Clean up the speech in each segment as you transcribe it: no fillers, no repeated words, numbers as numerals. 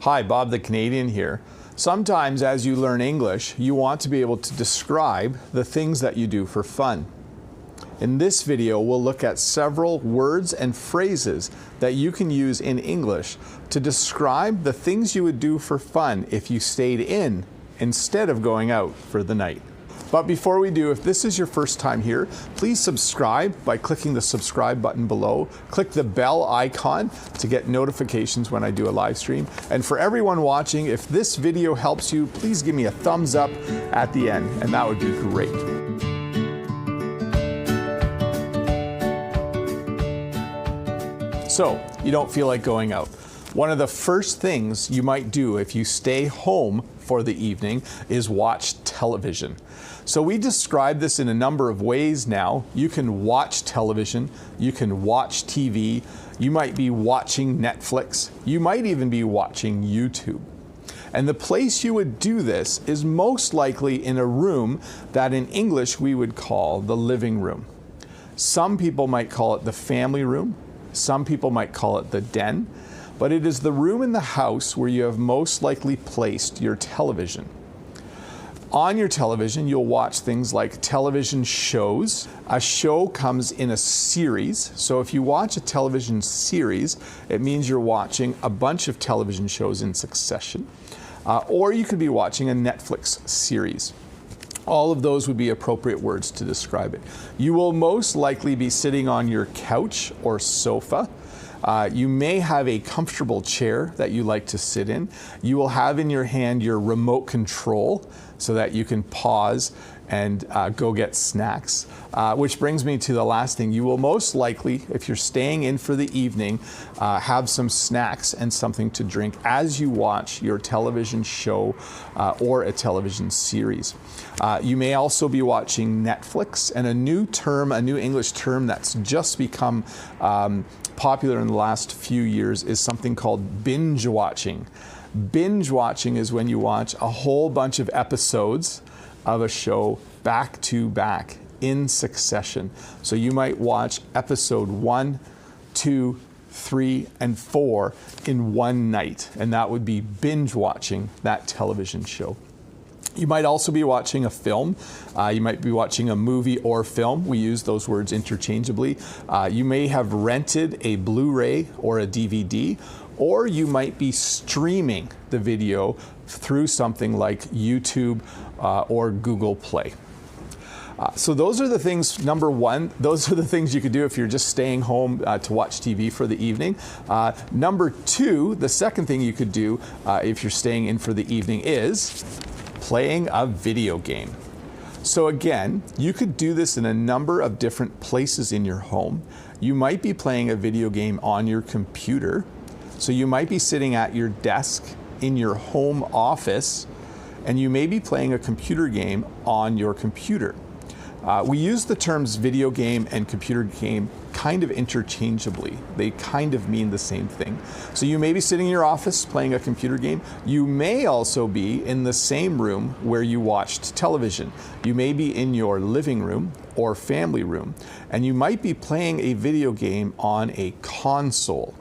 Hi, Bob the Canadian here. Sometimes as you learn English, you want to be able to describe the things that you do for fun. In this video, we'll look at several words and phrases that you can use in English to describe the things you would do for fun if you stayed in instead of going out for the night. But before we do, if this is your first time here, please subscribe by clicking the subscribe button below. Click the bell icon to get notifications when I do a live stream. And for everyone watching, if this video helps you, please give me a thumbs up at the end, and that would be great. So, you don't feel like going out. One of the first things you might do if you stay home for the evening is watch television. So we describe this in a number of ways now. You can watch television, you can watch TV, you might be watching Netflix, you might even be watching YouTube. And the place you would do this is most likely in a room that in English we would call the living room. Some people might call it the family room, some people might call it the den, but it is the room in the house where you have most likely placed your television. On your television, you'll watch things like television shows. A show comes in a series. So if you watch a television series, it means you're watching a bunch of television shows in succession. Or you could be watching a Netflix series. All of those would be appropriate words to describe it. You will most likely be sitting on your couch or sofa. You may have a comfortable chair that you like to sit in. You will have in your hand your remote control so that you can pause and go get snacks. Which brings me to the last thing. You will most likely, if you're staying in for the evening, have some snacks and something to drink as you watch your television show or a television series. You may also be watching Netflix, and a new English term that's just become popular in the last few years is something called binge watching. Binge watching is when you watch a whole bunch of episodes of a show back to back in succession. So you might watch episode 1, 2, 3, and 4 in one night, and that would be binge watching that television show. You might also be watching a film. You might be watching a movie or film. We use those words interchangeably. You may have rented a Blu-ray or a DVD, or you might be streaming the video through something like YouTube or Google Play. So those are the things, number one, those are the things you could do if you're just staying home to watch TV for the evening. Number two, the second thing you could do if you're staying in for the evening is playing a video game. So again, you could do this in a number of different places in your home. You might be playing a video game on your computer. So you might be sitting at your desk in your home office, and you may be playing a computer game on your computer. We use the terms video game and computer game kind of interchangeably. They kind of mean the same thing. So you may be sitting in your office playing a computer game. You may also be in the same room where you watched television. You may be in your living room or family room, and you might be playing a video game on a console.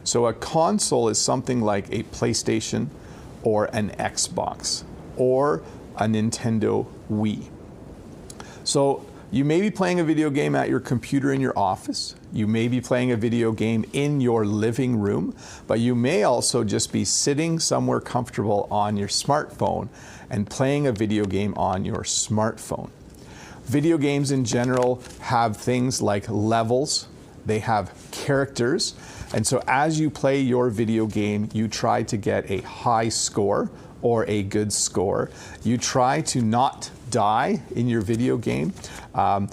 So a console is something like a PlayStation or an Xbox or a Nintendo Wii. So you may be playing a video game at your computer in your office. You may be playing a video game in your living room, but you may also just be sitting somewhere comfortable on your smartphone and playing a video game on your smartphone. Video games in general have things like levels. They have characters. And so as you play your video game, you try to get a high score or a good score. You try to not die in your video game. And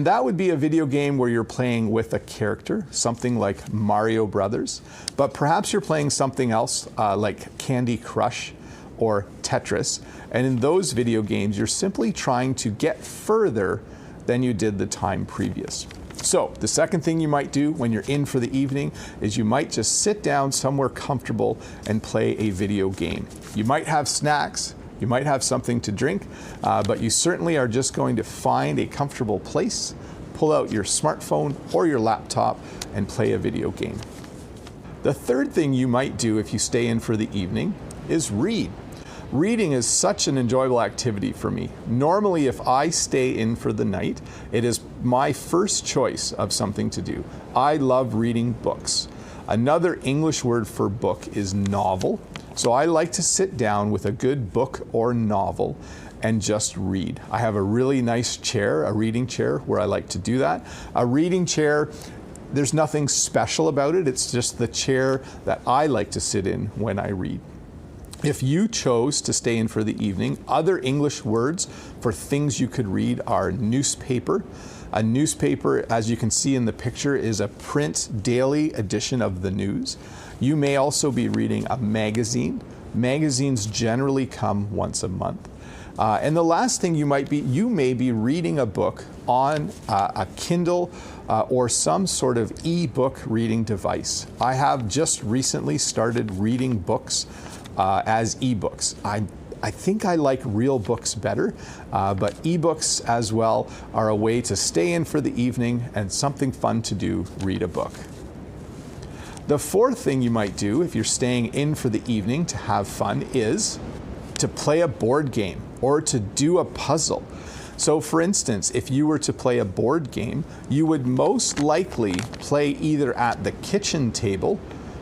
that would be a video game where you're playing with a character, something like Mario Brothers. But perhaps you're playing something else like Candy Crush or Tetris. And in those video games, you're simply trying to get further than you did the time previous. So the second thing you might do when you're in for the evening is you might just sit down somewhere comfortable and play a video game. You might have snacks, you might have something to drink, but you certainly are just going to find a comfortable place, pull out your smartphone or your laptop and play a video game. The third thing you might do if you stay in for the evening is read. Reading is such an enjoyable activity for me. Normally, if I stay in for the night, it is my first choice of something to do. I love reading books. Another English word for book is novel. So I like to sit down with a good book or novel and just read. I have a really nice chair, a reading chair, where I like to do that. A reading chair, there's nothing special about it. It's just the chair that I like to sit in when I read. If you chose to stay in for the evening, other English words for things you could read are newspaper. A newspaper, as you can see in the picture, is a print daily edition of the news. You may also be reading a magazine. Magazines generally come once a month. And the last thing you may be reading a book on a Kindle or some sort of e-book reading device. I have just recently started reading books as e-books. I think I like real books better, but e-books as well are a way to stay in for the evening and something fun to do, read a book. The fourth thing you might do if you're staying in for the evening to have fun is to play a board game or to do a puzzle. So for instance, if you were to play a board game, you would most likely play either at the kitchen table,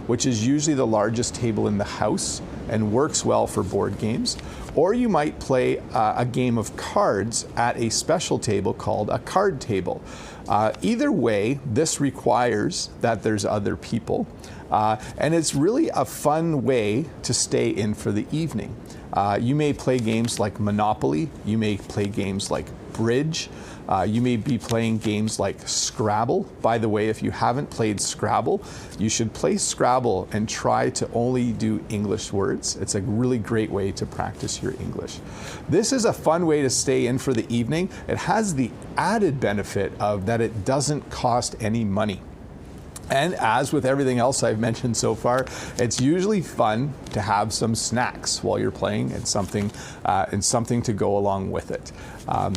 which is usually the largest table in the house and works well for board games, or you might play a game of cards at a special table called a card table. Either way, this requires that there's other people, and it's really a fun way to stay in for the evening. You may play games like Monopoly, you may play games like Bridge, you may be playing games like Scrabble. By the way, if you haven't played Scrabble, you should play Scrabble and try to only do English words. It's a really great way to practice your English. This is a fun way to stay in for the evening. It has the added benefit of that it doesn't cost any money. And as with everything else I've mentioned so far, it's usually fun to have some snacks while you're playing and something to go along with it.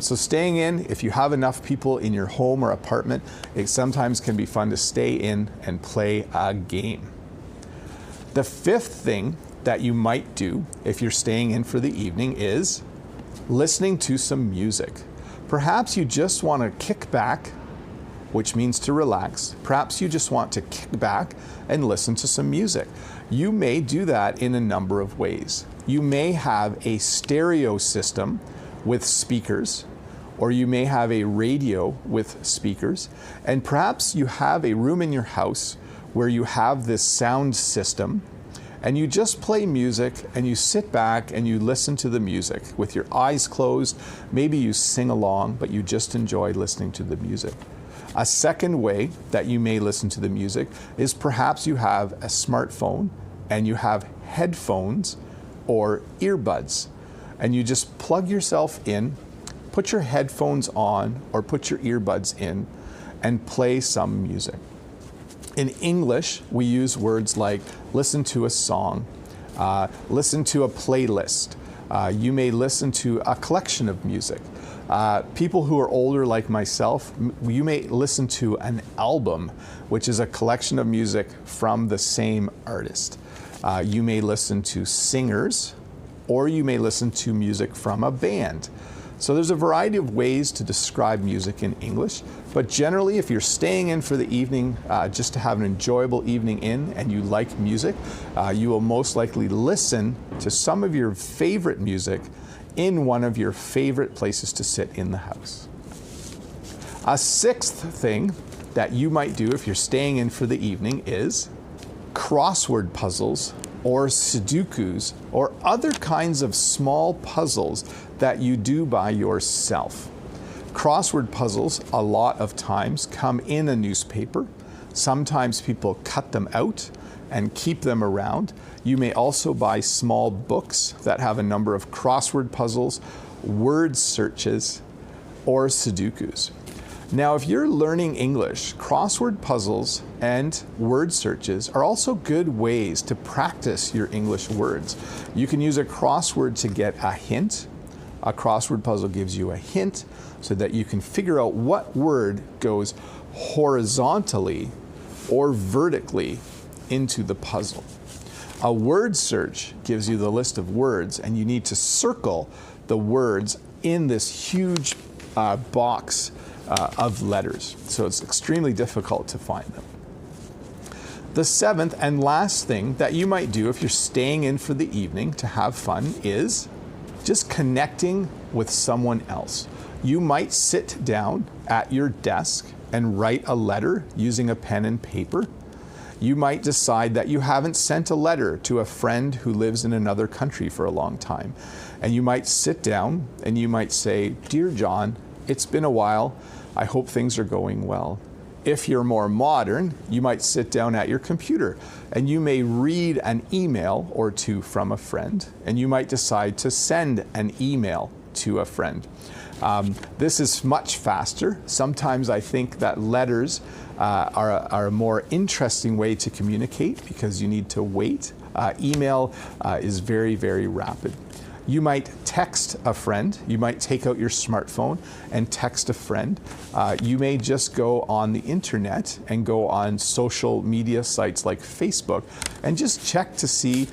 So staying in, if you have enough people in your home or apartment, it sometimes can be fun to stay in and play a game. The fifth thing that you might do if you're staying in for the evening is listening to some music. Perhaps you just want to kick back, which means to relax. Perhaps you just want to kick back and listen to some music. You may do that in a number of ways. You may have a stereo system with speakers, or you may have a radio with speakers, and perhaps you have a room in your house where you have this sound system, and you just play music and you sit back and you listen to the music with your eyes closed. Maybe you sing along, but you just enjoy listening to the music. A second way that you may listen to the music is perhaps you have a smartphone and you have headphones or earbuds, and you just plug yourself in, put your headphones on or put your earbuds in and play some music. In English, we use words like listen to a song, listen to a playlist. You may listen to a collection of music. People who are older like myself, you may listen to an album, which is a collection of music from the same artist. You may listen to singers, or you may listen to music from a band. So there's a variety of ways to describe music in English, but generally if you're staying in for the evening just to have an enjoyable evening in and you like music, you will most likely listen to some of your favorite music in one of your favorite places to sit in the house. A sixth thing that you might do if you're staying in for the evening is crossword puzzles or Sudokus or other kinds of small puzzles that you do by yourself. Crossword puzzles a lot of times come in a newspaper. Sometimes people cut them out and keep them around. You may also buy small books that have a number of crossword puzzles, word searches, or Sudokus. Now, if you're learning English, crossword puzzles and word searches are also good ways to practice your English words. You can use a crossword to get a hint. A crossword puzzle gives you a hint so that you can figure out what word goes horizontally or vertically into the puzzle. A word search gives you the list of words, and you need to circle the words in this huge box of letters. So it's extremely difficult to find them. The seventh and last thing that you might do if you're staying in for the evening to have fun is just connecting with someone else. You might sit down at your desk and write a letter using a pen and paper. You might decide that you haven't sent a letter to a friend who lives in another country for a long time. And you might sit down and you might say, "Dear John, it's been a while. I hope things are going well." If you're more modern, you might sit down at your computer and you may read an email or two from a friend, and you might decide to send an email to a friend. This is much faster. Sometimes I think that letters are a more interesting way to communicate because you need to wait. Email is very, very rapid. You might text a friend. You might take out your smartphone and text a friend. You may just go on the internet and go on social media sites like Facebook and just check to see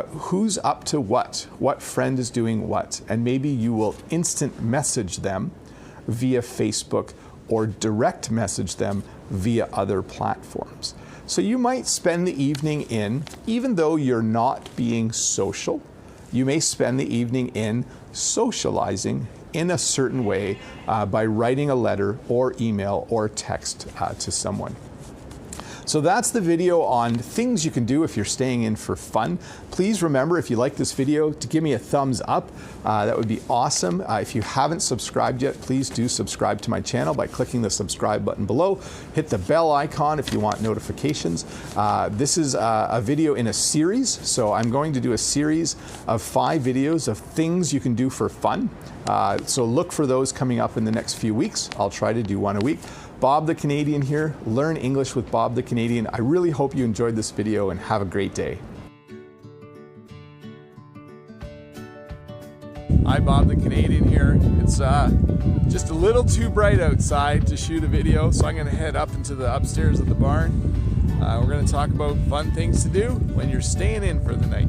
who's up to what friend is doing what, and maybe you will instant message them via Facebook or direct message them via other platforms. So you might spend the evening even though you're not being social, you may spend the evening socializing in a certain way by writing a letter or email or text to someone. So that's the video on things you can do if you're staying in for fun. Please remember, if you like this video, to give me a thumbs up. That would be awesome. If you haven't subscribed yet, please do subscribe to my channel by clicking the subscribe button below. Hit the bell icon if you want notifications. This is a video in a series, so I'm going to do a series of 5 videos of things you can do for fun. So look for those coming up in the next few weeks. I'll try to do one a week. Bob the Canadian here. Learn English with Bob the Canadian. I really hope you enjoyed this video and have a great day. Hi, Bob the Canadian here. It's just a little too bright outside to shoot a video, so I'm going to head up into the upstairs of the barn. We're going to talk about fun things to do when you're staying in for the night.